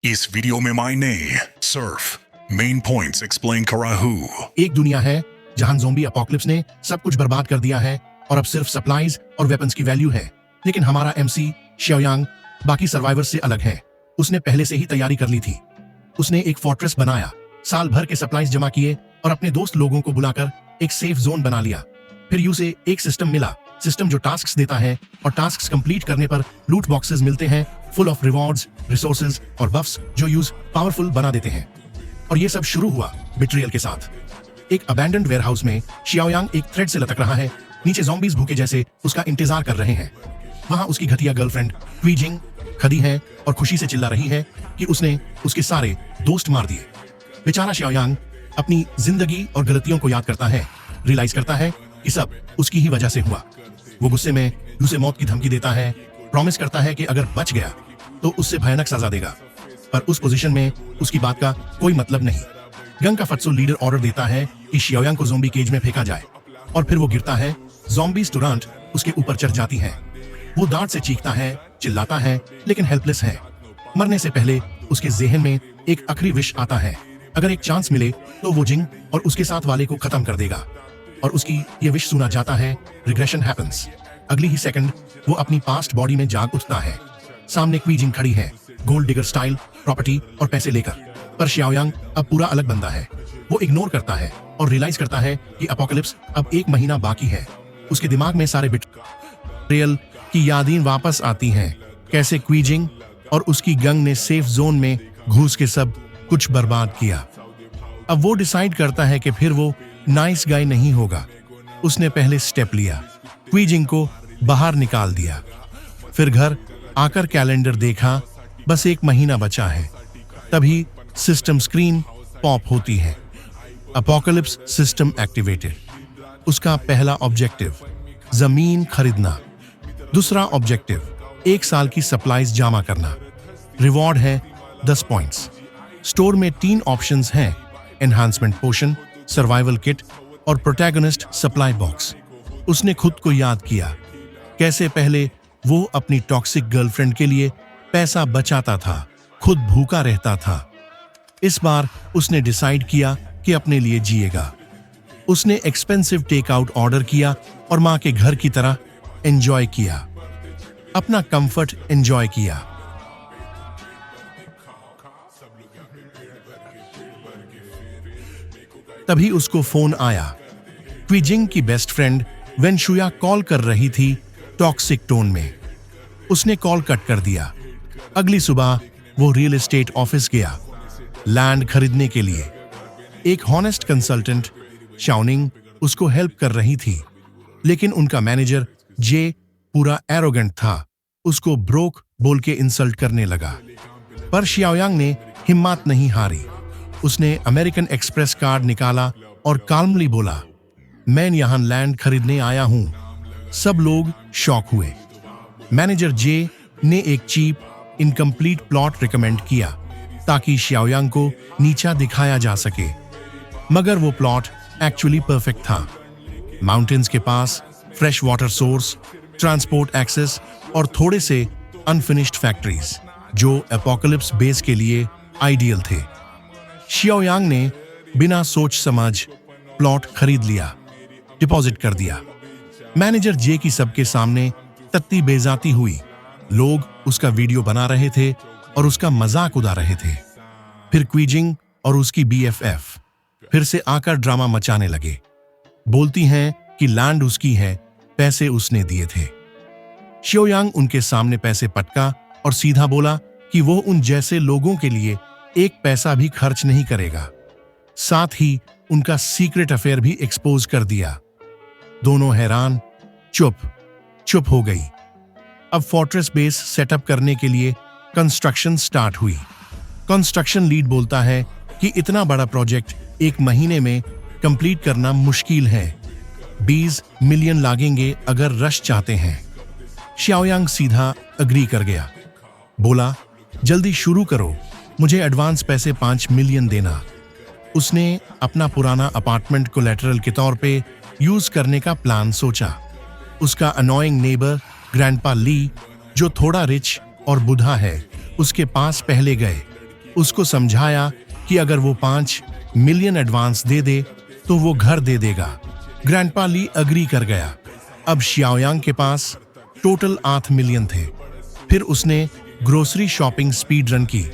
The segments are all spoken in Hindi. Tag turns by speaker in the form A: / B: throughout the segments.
A: इस वीडियो में मैंने सिर्फ मेन पॉइंट्स एक्सप्लेन करा हूँ।
B: एक दुनिया है जहां ज़ोंबी अपोकलिप्स ने सब कुछ बर्बाद कर दिया है और अब सिर्फ सप्लाईज और वेपन्स की वैल्यू है। लेकिन हमारा एमसी शियाओयांग बाकी सर्वाइवर्स से अलग है। उसने पहले से ही तैयारी कर ली थी। उसने एक फोर्ट्रेस बनाया, साल भर के सप्लाईज जमा किए और अपने दोस्त लोगों को बुलाकर एक सेफ जोन बना लिया। फिर उसे एक सिस्टम मिला, सिस्टम जो टास्क्स देता है और टास्क्स कंप्लीट करने पर लूट बॉक्सेस मिलते हैं फुल ऑफ रिवॉर्ड्स, रिसोर्सेज और बफ्स जो यूज पावरफुल बना देते हैं। और ये सब शुरू हुआ बिट्रियल के साथ। एक अबैंडन्ड वेयरहाउस में शियाओयांग एक थ्रेड से लटक रहा है। नीचे ज़ॉम्बीज भूखे जैसे उसका इंतजार कर रहे हैं। वहां उसकी घटिया गर्लफ्रेंड क्वी जिंग खड़ी है और खुशी से चिल्ला रही है कि उसने उसके सारे दोस्त मार दिए। बेचारा शियाओयांग अपनी जिंदगी और गलतियों को याद करता है, रियलाइज करता है कि सब उसकी ही वजह से हुआ। वो गुस्से में उसे मौत की धमकी देता है, प्रॉमिस करता है कि अगर बच गया तो उससे भयानक सजा देगा। पर उस पोजीशन में उसकी बात का कोई मतलब नहीं। गंग का फत्सो लीडर ऑर्डर देता है कि शियाओयांग को ज़ोंबी केज में फेंका जाए और फिर वो गिरता है। ज़ॉम्बीज तुरंत उसके ऊपर चढ़ जाती हैं। वो दांत से चीखता है, चिल्लाता है, लेकिन हेल्पलेस है। मरने से पहले उसके ज़हन में एक आखिरी विश आता है, अगर एक चांस मिले तो वो जिंग और उसके साथ वाले को खत्म कर देगा। और उसकी ये विश सुना जाता है, रिग्रेशन हैपेंस। अगली ही सेकंड वो अपनी पास्ट बॉडी में जाग उठता है। सामने क्वी जिंग खड़ी है, गोल्ड डिगर स्टाइल प्रॉपर्टी और पैसे लेकर। पर शियाओयांग अब पूरा अलग बंदा है। वो इग्नोर करता है और रियलाइज करता है कि अपोकलिप्स अब 1 महीना बाकी है। उसके दिमाग में सारे बिट्रियल की यादें वापस आती हैं, कैसे क्वी जिंग और उसकी गंग ने सेफ जोन में घुस के सब कुछ बर्बाद किया। अब वो डिसाइड करता है कि फिर वो नाइस गाय नहीं होगा। उसने पहले स्टेप लिया, क्वी जिंग को बाहर निकाल दिया। फिर घर आकर कैलेंडर देखा, बस 1 महीना बचा है। तभी सिस्टम स्क्रीन पॉप होती है, अपोकलिप्स सिस्टम एक्टिवेटेड। उसका पहला ऑब्जेक्टिव जमीन खरीदना, दूसरा ऑब्जेक्टिव 1 साल की सप्लाईज जमा करना। रिवॉर्ड है 10 पॉइंट्स। स्टोर में 3 ऑप्शंस हैं, एनहांसमेंट पोशन, सर्वाइवल किट और प्रोटैगनिस्ट सप्लाई बॉक्स। उसने खुद को याद किया, कैसे पहले वो अपनी टॉक्सिक गर्लफ्रेंड के लिए पैसा बचाता था, खुद भूखा रहता था। इस बार उसने डिसाइड किया कि अपने लिए जिएगा। उसने एक्सपेंसिव टेक आउट ऑर्डर किया और मां के घर की तरह एंजॉय किया, अपना कंफर्ट एंजॉय किया। तभी उसको फोन आया। क्वी जिंग की बेस्ट फ्रेंड वेनशुया कॉल कर रही थी टॉक्सिक टोन में। उसने कॉल कट कर दिया। अगली सुबह वो रियल एस्टेट ऑफिस गया लैंड खरीदने के लिए। एक हॉनेस्ट कंसल्टेंट शाओनिंग उसको हेल्प कर रही थी, लेकिन उनका मैनेजर जे पूरा एरोगेंट था, उसको ब्रोक बोल के इंसल्ट करने लगा। पर शियाओयांग ने हिम्मत नहीं हारी। उसने अमेरिकन एक्सप्रेस कार्ड निकाला और काल्मली बोला, मैं यहां लैंड खरीदने आया हूं। सब लोग शॉक हुए। मैनेजर जे ने एक चीप इनकम्प्लीट प्लॉट रिकमेंड किया ताकि शियाओयांग को नीचा दिखाया जा सके, मगर वो प्लॉट एक्चुअली परफेक्ट था। माउंटेन्स के पास fresh water source, transport access और थोड़े से अनफिनिश्ड फैक्ट्रीज जो एपोकलिप्स बेस के लिए आइडियल थे। शियाओयांग ने बिना सोच समझ प्लॉट खरीद लिया, डिपॉजिट कर दिया। मैनेजर जे की सबके सामने तत्ती बेइज्जती हुई। लोग उसका वीडियो बना रहे थे और उसका मजाक उड़ा रहे थे। फिर क्वी जिंग और उसकी बीएफएफ फिर से आकर ड्रामा मचाने लगे। बोलती हैं कि लैंड उसकी है, पैसे उसने दिए थे। शियाओयांग उनके सामने पैसे पटका और सीधा बोला कि वो उन जैसे लोगों के लिए 1 पैसा भी खर्च नहीं करेगा। साथ ही उनका सीक्रेट अफेयर भी एक्सपोज कर दिया। दोनों हैरान, चुप हो गई। अब फोर्ट्रेस बेस सेटअप करने के लिए कंस्ट्रक्शन स्टार्ट हुई। कंस्ट्रक्शन लीड बोलता है कि इतना बड़ा प्रोजेक्ट 1 महीने में कंप्लीट करना मुश्किल है, 20 मिलियन लागेंगे अगर रश चाहते हैं। शियाओयांग सीधा अग्री कर गया, बोला जल्दी शुरू करो, मुझे एडवांस पैसे 5 मिलियन देना। उसने अपना पुराना अपार्टमेंट कोलैटरल के तौर पे यूज करने का प्लान सोचा। उसका अनोइंग नेबर ग्रैंडपा ली, जो थोड़ा रिच और बुढ़ा है, उसके पास पहले गए। उसको समझाया कि अगर वो 5 मिलियन एडवांस दे दे तो वो घर दे देगा। ग्रैंडपा ली अग्री कर गया। अब शियाओयांग के पास टोटल 8 मिलियन थे। फिर उसने ग्रोसरी शॉपिंग स्पीड रन की।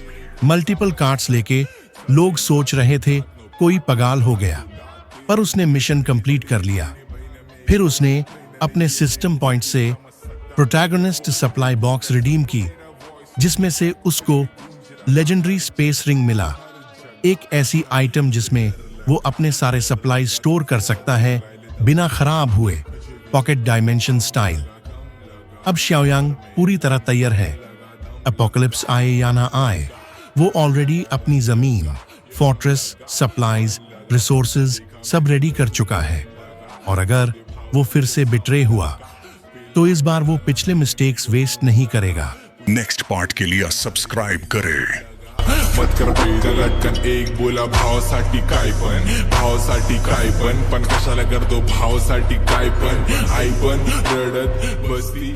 B: मल्टीपल कार्ट्स लेके लोग सोच रहे थे कोई पगाल हो गया, पर उसने मिशन कंप्लीट कर लिया। फिर उसने अपने सिस्टम पॉइंट से प्रोटैगनिस्ट सप्लाई बॉक्स रिडीम की, जिसमें से उसको लेजेंडरी स्पेस रिंग मिला, एक ऐसी आइटम जिसमें वो अपने सारे सप्लाई स्टोर कर सकता है बिना खराब हुए, पॉकेट डायमेंशन स्टाइल। अब शियाओयांग पूरी तरह तैयार है। एपोकलिप्स आए या ना आए, वो ऑलरेडी अपनी जमीन, फोर्ट्रेस, सप्लाईज, रिसोर्सेज सब रेडी कर चुका है। और अगर वो फिर से बिट्रे हुआ तो इस बार वो पिछले मिस्टेक्स वेस्ट नहीं करेगा।
A: नेक्स्ट पार्ट के लिए सब्सक्राइब करें।
C: मत कर बेल लटकन, एक बोला भावासाठी काय पण कशाला करतो भावासाठी काय पण, आई पण रडत बसली.